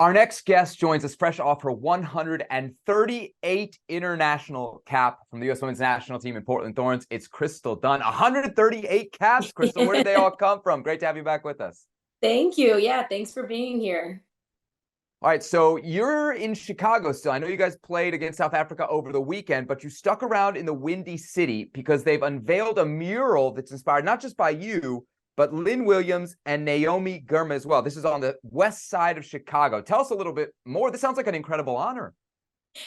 Our next guest joins us fresh off her 138 international cap from the U.S. Women's National Team in Portland Thorns. It's Crystal Dunn. 138 caps, Crystal. Where did they all come from? Great to have you back with us. Thank you. Yeah, thanks for being here. All right, so you're in Chicago still. I know you guys played against South Africa over the weekend, but you stuck around in the Windy City because they've unveiled a mural that's inspired not just by you, but Lynn Williams and Naomi Girma as well. This is on the west side of Chicago. Tell us a little bit more. This sounds like an incredible honor.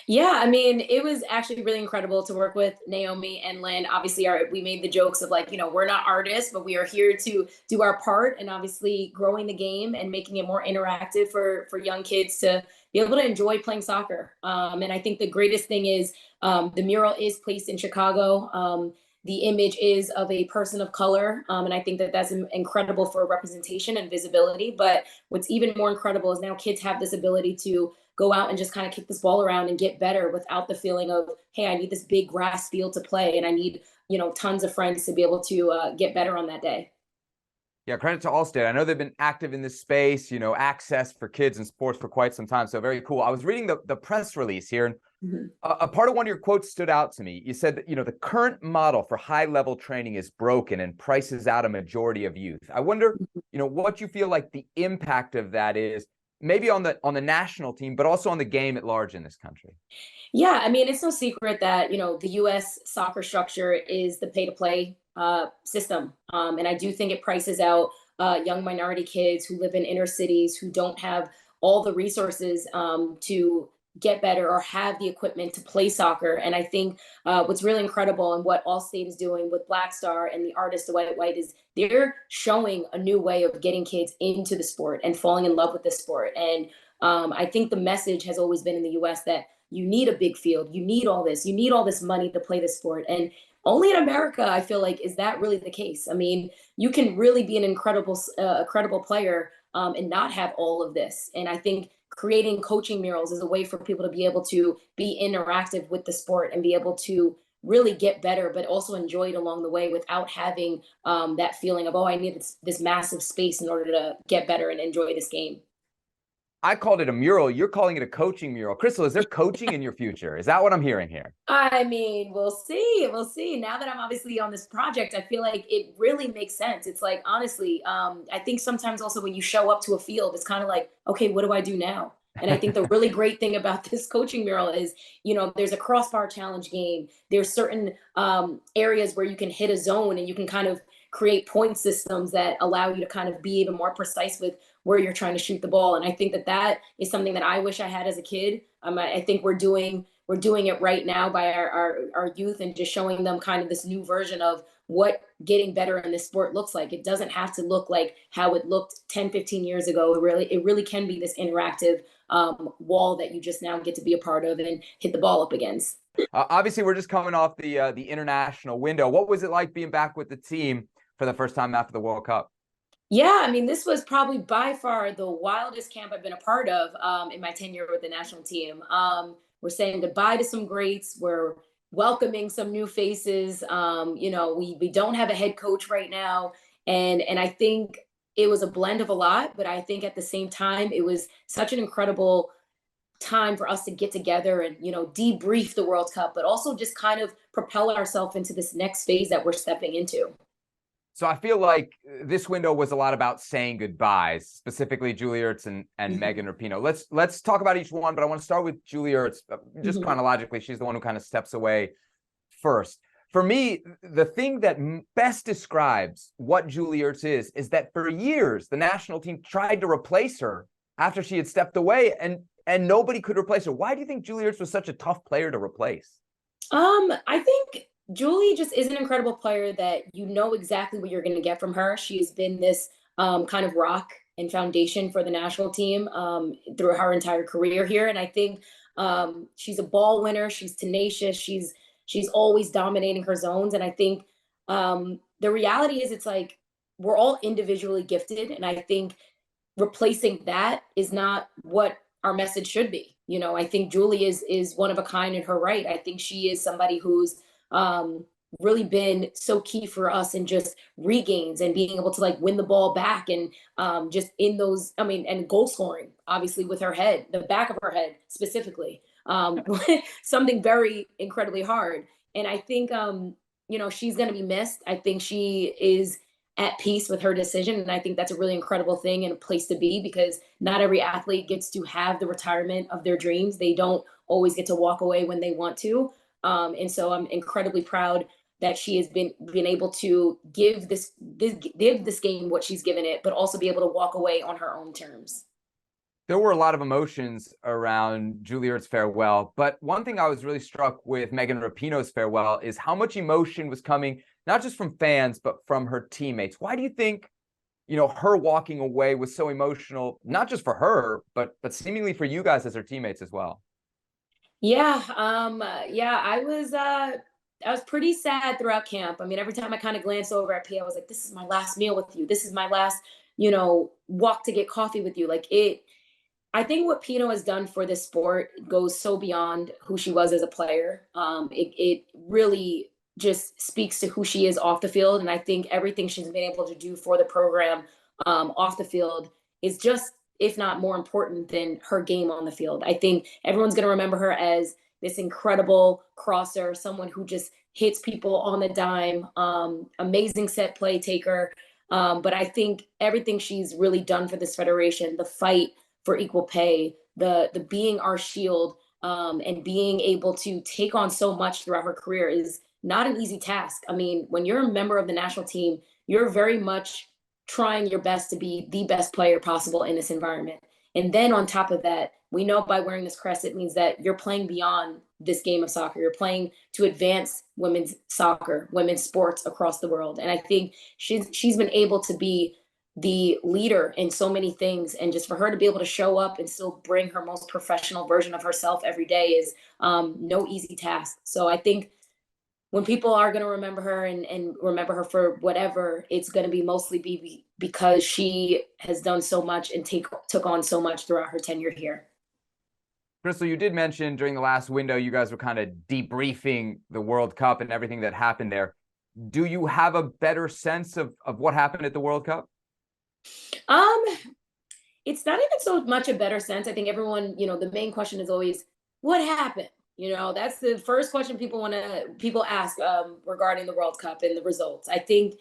Yeah, I mean, it was actually really incredible to work with Naomi and Lynn. Obviously, we made the jokes of like, we're not artists, but we are here to do our part and obviously growing the game and making it more interactive for young kids to be able to enjoy playing soccer. And I think the greatest thing is the mural is placed in Chicago. The image is of a person of color. And I think that that's incredible for representation and visibility. But what's even more incredible is now kids have this ability to go out and just kind of kick this ball around and get better without the feeling of, hey, I need this big grass field to play and I need, tons of friends to be able to get better on that day. Yeah, credit to Allstate. I know they've been active in this space, access for kids and sports for quite some time. So very cool. I was reading the press release here, and a part of one of your quotes stood out to me. You said that, the current model for high-level training is broken and prices out a majority of youth. I wonder, what you feel like the impact of that is, maybe on the national team, but also on the game at large in this country. Yeah, I mean, it's no secret that, the U.S. soccer structure is the pay-to-play system. And I do think it prices out young minority kids who live in inner cities who don't have all the resources to get better or have the equipment to play soccer. And I think what's really incredible and what Allstate is doing with Black Star and the artist White is they're showing a new way of getting kids into the sport and falling in love with the sport. And I think the message has always been in the US that you need a big field, you need all this money to play the sport. And only in America, I feel like, is that really the case? I mean, you can really be an incredible player and not have all of this. And I think creating coaching murals is a way for people to be able to be interactive with the sport and be able to really get better, but also enjoy it along the way without having that feeling of, oh, I need this massive space in order to get better and enjoy this game. I called it a mural. You're calling it a coaching mural. Crystal, is there coaching in your future? Is that what I'm hearing here? I mean, we'll see. We'll see. Now that I'm obviously on this project, I feel like it really makes sense. It's like, honestly, I think sometimes also when you show up to a field, it's kind of like, okay, what do I do now? And I think the really great thing about this coaching mural is, there's a crossbar challenge game. There's certain areas where you can hit a zone and you can kind of create point systems that allow you to kind of be even more precise with where you're trying to shoot the ball. And I think that that is something that I wish I had as a kid. I think we're doing it right now by our youth and just showing them kind of this new version of what getting better in this sport looks like. It doesn't have to look like how it looked 10, 15 years ago. It really can be this interactive wall that you just now get to be a part of and hit the ball up against. Obviously, we're just coming off the international window. What was it like being back with the team for the first time after the World Cup? Yeah, I mean, this was probably by far the wildest camp I've been a part of in my tenure with the national team. We're saying goodbye to some greats. We're welcoming some new faces. We don't have a head coach right now, and I think it was a blend of a lot. But I think at the same time, it was such an incredible time for us to get together and debrief the World Cup, but also just kind of propel ourselves into this next phase that we're stepping into. So I feel like this window was a lot about saying goodbyes, specifically Julie Ertz and Megan Rapinoe. Let's talk about each one, but I want to start with Julie Ertz, just chronologically. She's the one who kind of steps away first. For me, the thing that best describes what Julie Ertz is that for years, the national team tried to replace her after she had stepped away, and nobody could replace her. Why do you think Julie Ertz was such a tough player to replace? I think Julie just is an incredible player that you know exactly what you're going to get from her. She's been this kind of rock and foundation for the national team through her entire career here. And I think she's a ball winner. She's tenacious. She's always dominating her zones. And I think the reality is it's like we're all individually gifted. And I think replacing that is not what our message should be. I think Julie is one of a kind in her right. I think she is somebody who's really been so key for us in just regains and being able to like win the ball back and just in those, I mean, and goal scoring, obviously with her head, the back of her head specifically, something very incredibly hard. And I think, you know, she's going to be missed. I think she is at peace with her decision. And I think that's a really incredible thing and a place to be, because not every athlete gets to have the retirement of their dreams. They don't always get to walk away when they want to. And so I'm incredibly proud that she has been able to give this game what she's given it, but also be able to walk away on her own terms. There were a lot of emotions around Julie Ertz's farewell, but one thing I was really struck with Megan Rapinoe's farewell is how much emotion was coming, not just from fans, but from her teammates. Why do you think, you know, her walking away was so emotional, not just for her, but seemingly for you guys as her teammates as well? Yeah, yeah, I was pretty sad throughout camp. I mean, every time I kind of glanced over at P, I was like, this is my last meal with you. This is my last, you know, walk to get coffee with you. Like it, I think what Pino has done for this sport goes so beyond who she was as a player. It really just speaks to who she is off the field. And I think everything she's been able to do for the program off the field is just, if not more important than her game on the field. I think everyone's going to remember her as this incredible crosser, someone who just hits people on the dime, amazing set play taker. But I think everything she's really done for this federation, the fight for equal pay, the being our shield, and being able to take on so much throughout her career is not an easy task. I mean, when you're a member of the national team, you're very much trying your best to be the best player possible in this environment. And then on top of that, we know by wearing this crest, it means that you're playing beyond this game of soccer. You're playing to advance women's soccer, women's sports across the world. And I think she's been able to be the leader in so many things, and just for her to be able to show up and still bring her most professional version of herself every day is no easy task. So I think when people are going to remember her and remember her for whatever, it's going to be mostly because she has done so much and took on so much throughout her tenure here. Crystal, you did mention during the last window, you guys were kind of debriefing the World Cup and everything that happened there. Do you have a better sense of what happened at the World Cup? It's not even so much a better sense. I think everyone, you know, the main question is always, what happened? You know, that's the first question people ask regarding the World Cup and the results. I think,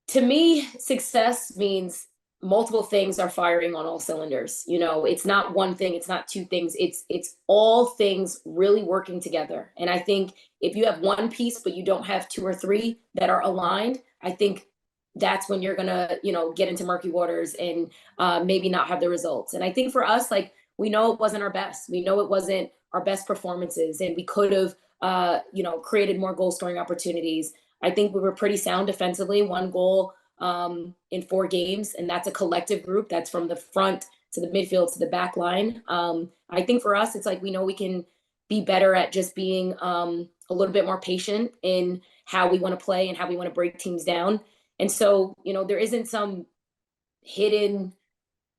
to me, success means multiple things are firing on all cylinders. You know, it's not one thing, it's not two things, it's all things really working together. And I think if you have one piece but you don't have two or three that are aligned, I think that's when you're gonna, you know, get into murky waters and maybe not have the results. And I think for us, like, we know it wasn't our best. We know it wasn't our best performances, and we could have, you know, created more goal scoring opportunities. I think we were pretty sound defensively. One goal in 4 games, and that's a collective group. That's from the front to the midfield to the back line. I think for us, it's like we know we can be better at just being a little bit more patient in how we want to play and how we want to break teams down. And so, you know, there isn't some hidden,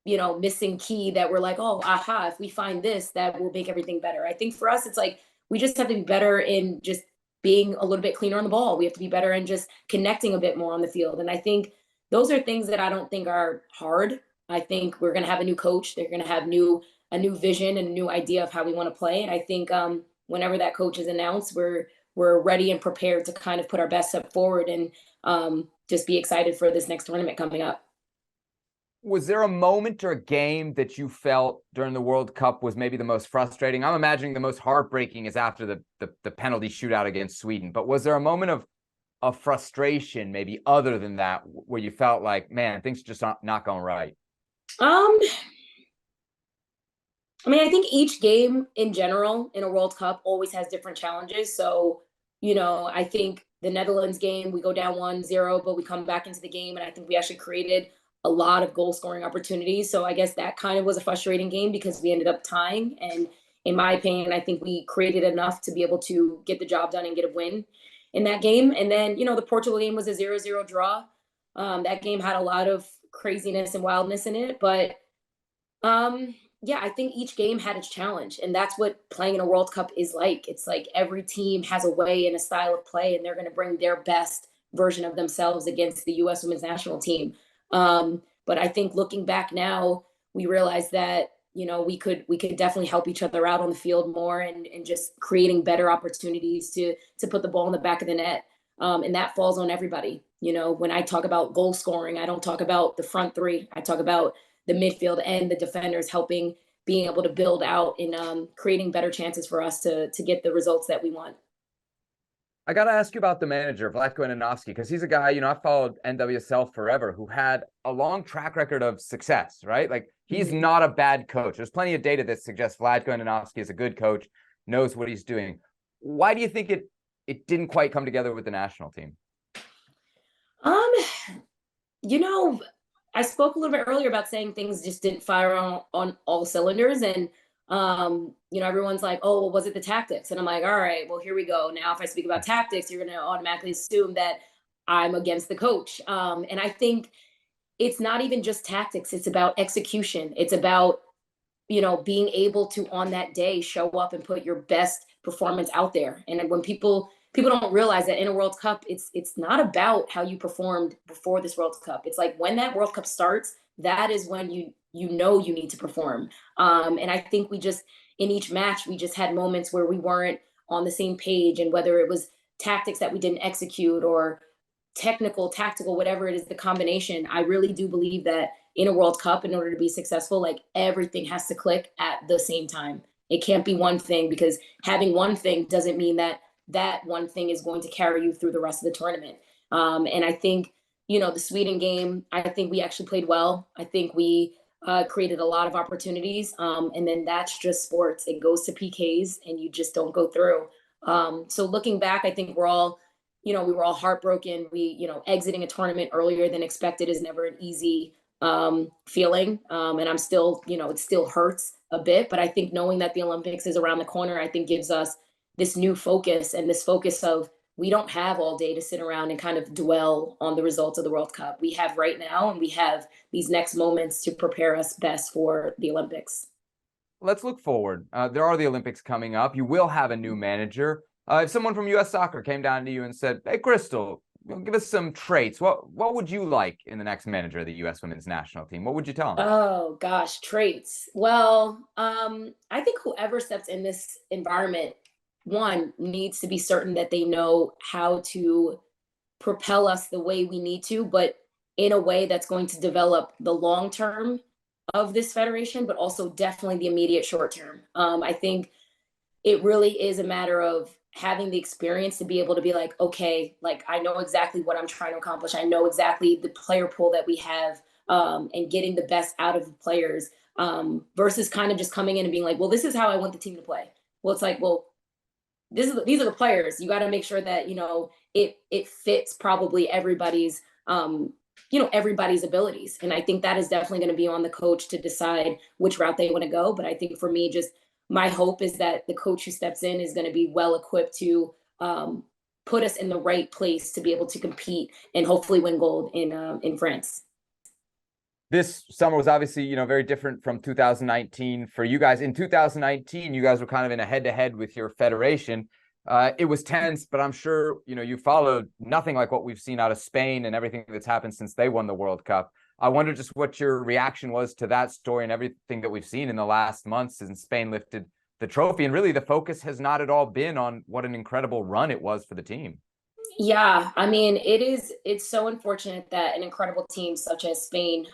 you know, missing key that we're like, oh, aha, if we find this, that will make everything better. I think for us, it's like we just have to be better in just being a little bit cleaner on the ball. We have to be better in just connecting a bit more on the field. And I think those are things that I don't think are hard. I think we're going to have a new coach. They're going to have a new vision and a new idea of how we want to play. And I think whenever that coach is announced, we're ready and prepared to kind of put our best step forward and just be excited for this next tournament coming up. Was there a moment or a game that you felt during the World Cup was maybe the most frustrating? I'm imagining the most heartbreaking is after the penalty shootout against Sweden. But was there a moment of frustration, maybe other than that, where you felt like, man, things just not going right? I mean, I think each game in general in a World Cup always has different challenges. So, you know, I think the Netherlands game, we go down 1-0, but we come back into the game, and I think we actually created a lot of goal scoring opportunities. So I guess that kind of was a frustrating game because we ended up tying. And in my opinion, I think we created enough to be able to get the job done and get a win in that game. And then, you know, the Portugal game was a 0-0 draw. That game had a lot of craziness and wildness in it, but yeah, I think each game had its challenge, and that's what playing in a World Cup is like. It's like every team has a way and a style of play, and they're going to bring their best version of themselves against the U.S. Women's National Team. But I think looking back now, we realize that we could definitely help each other out on the field more, and just creating better opportunities to put the ball in the back of the net. And that falls on everybody. When I talk about goal scoring, I don't talk about the front three. I talk about the midfield and the defenders helping, being able to build out and creating better chances for us to get the results that we want. I got to ask you about the manager, Vlatko Ananovsky, because he's a guy, I followed NWSL forever, who had a long track record of success, right? Like, he's not a bad coach. There's plenty of data that suggests Vlatko Ananovsky is a good coach, knows what he's doing. Why do you think it didn't quite come together with the national team? Um, you know, I spoke a little bit earlier about saying things just didn't fire on all cylinders. And, everyone's like, oh, well, was it the tactics? And I'm like, all right, well, here we go. Now, if I speak about tactics, you're going to automatically assume that I'm against the coach. And I think it's not even just tactics. It's about execution. It's about, being able to on that day show up and put your best performance out there. And when people don't realize that in a World Cup, it's not about how you performed before this World Cup. It's like when that World Cup starts, that is when you need to perform. And I think we just in each match we just had moments where we weren't on the same page, and whether it was tactics that we didn't execute or technical, tactical, whatever it is, the combination. I really do believe that in a World Cup, in order to be successful, like everything has to click at the same time. It can't be one thing, because having one thing doesn't mean that one thing is going to carry you through the rest of the tournament. And I think, the Sweden game, I think we actually played well. I think we created a lot of opportunities. And then that's just sports. It goes to PKs and you just don't go through. So looking back, I think we were all heartbroken. Exiting a tournament earlier than expected is never an easy feeling. And I'm still, it still hurts a bit, but I think knowing that the Olympics is around the corner, I think gives us this new focus, and this focus of we don't have all day to sit around and kind of dwell on the results of the World Cup. We have right now, and we have these next moments to prepare us best for the Olympics. Let's look forward. There are the Olympics coming up. You will have a new manager. If someone from U.S. Soccer came down to you and said, "Hey, Crystal, give us some traits. What would you like in the next manager of the U.S. Women's National Team?" What would you tell them? Oh gosh, traits. Well, I think whoever steps in this environment, one, needs to be certain that they know how to propel us the way we need to, but in a way that's going to develop the long term of this federation, but also definitely the immediate short term. I think it really is a matter of having the experience to be able to be like, okay, like I know exactly what I'm trying to accomplish. I know exactly the player pool that we have, and getting the best out of the players, versus kind of just coming in and being like, well, this is how I want the team to play. Well, it's like, well, these are the players. You got to make sure that it fits probably everybody's everybody's abilities. And I think that is definitely going to be on the coach to decide which route they want to go. But I think for me, just my hope is that the coach who steps in is going to be well equipped to put us in the right place to be able to compete and hopefully win gold in France. This summer was obviously, very different from 2019 for you guys. In 2019, you guys were kind of in a head-to-head with your federation. It was tense, but I'm sure, you followed nothing like what we've seen out of Spain and everything that's happened since they won the World Cup. I wonder just what your reaction was to that story and everything that we've seen in the last months since Spain lifted the trophy. And really, the focus has not at all been on what an incredible run it was for the team. Yeah, I mean, it's so unfortunate that an incredible team such as Spain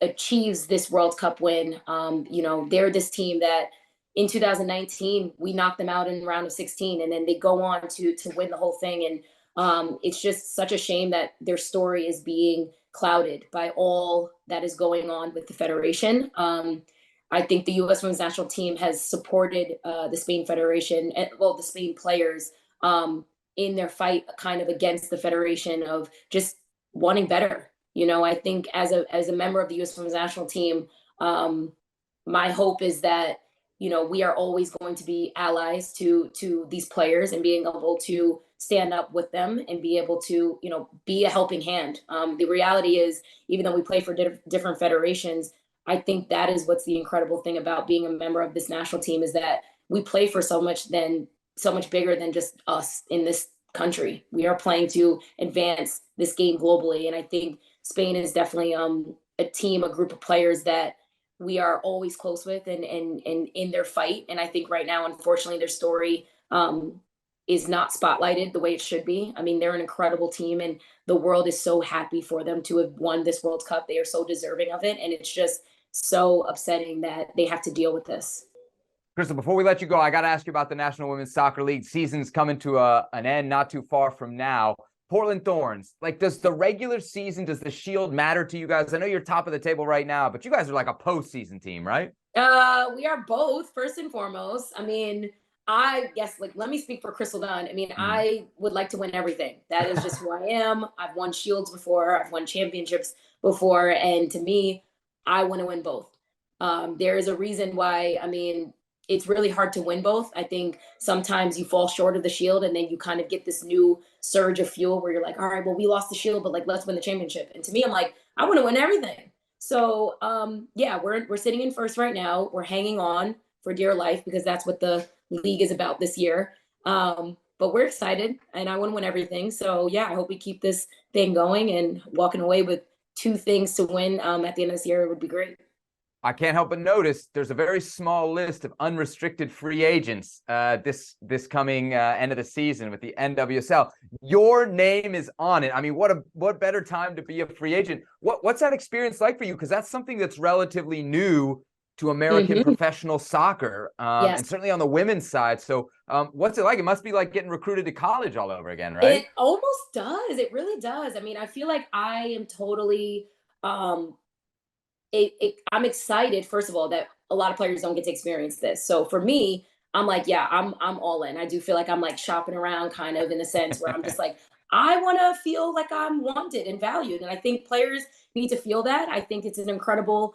achieves this World Cup win. They're this team that in 2019 we knocked them out in the round of 16, and then they go on to win the whole thing. And it's just such a shame that their story is being clouded by all that is going on with the federation. I think the U.S. Women's National Team has supported the Spain Federation, and well, the Spain players, in their fight kind of against the federation of just wanting better. I think as a member of the U.S. Women's National Team, my hope is that, we are always going to be allies to these players and being able to stand up with them and be able to, be a helping hand. The reality is, even though we play for different federations, I think that is what's the incredible thing about being a member of this national team, is that we play for so much bigger than just us in this country. We are playing to advance this game globally. And I think Spain is definitely a team, a group of players that we are always close with and in their fight. And I think right now, unfortunately, their story is not spotlighted the way it should be. I mean, they're an incredible team, and the world is so happy for them to have won this World Cup. They are so deserving of it. And it's just so upsetting that they have to deal with this. Crystal, before we let you go, I got to ask you about the National Women's Soccer League. Season's coming to an end not too far from now. Portland Thorns, like, does the regular season, does the Shield matter to you guys? I know you're top of the table right now, but you guys are like a postseason team, right? We are both, first and foremost. I mean, I guess, like, let me speak for Crystal Dunn. I mean, I would like to win everything. That is just who I am. I've won Shields before. I've won championships before. And to me, I want to win both. There is a reason why, I mean, it's really hard to win both. I think sometimes you fall short of the Shield, and then you kind of get this new surge of fuel where you're like, all right, well, we lost the Shield, but like, let's win the championship. And to me, I'm like, I want to win everything. So yeah, we're sitting in first right now. We're hanging on for dear life because that's what the league is about this year. But we're excited, and I want to win everything. So yeah, I hope we keep this thing going, and walking away with 2 things to win at the end of this year would be great. I can't help but notice there's a very small list of unrestricted free agents this coming end of the season with the NWSL. Your name is on it. I mean, what better time to be a free agent? What's that experience like for you? Because that's something that's relatively new to American professional soccer, and certainly on the women's side. So what's it like? It must be like getting recruited to college all over again, right? It almost does. It really does. I mean, I feel like I am totally I'm excited, first of all, that a lot of players don't get to experience this. So for me, I'm like, yeah, I'm all in. I do feel like I'm like shopping around, kind of, in a sense where I'm just like, I want to feel like I'm wanted and valued. And I think players need to feel that. I think it's an incredible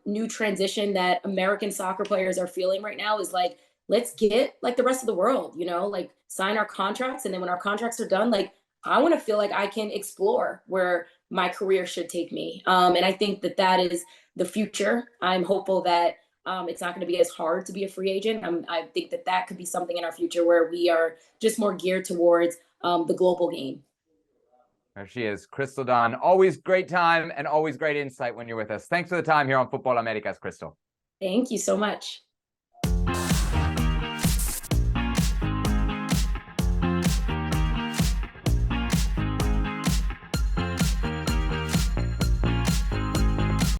new transition that American soccer players are feeling right now, is like, let's get like the rest of the world, like sign our contracts. And then when our contracts are done, like, I want to feel like I can explore where my career should take me. And I think that is the future. I'm hopeful that it's not going to be as hard to be a free agent. I think that could be something in our future where we are just more geared towards the global game. There she is, Crystal Dunn. Always great time and always great insight when you're with us. Thanks for the time here on Futbol Americas, Crystal. Thank you so much.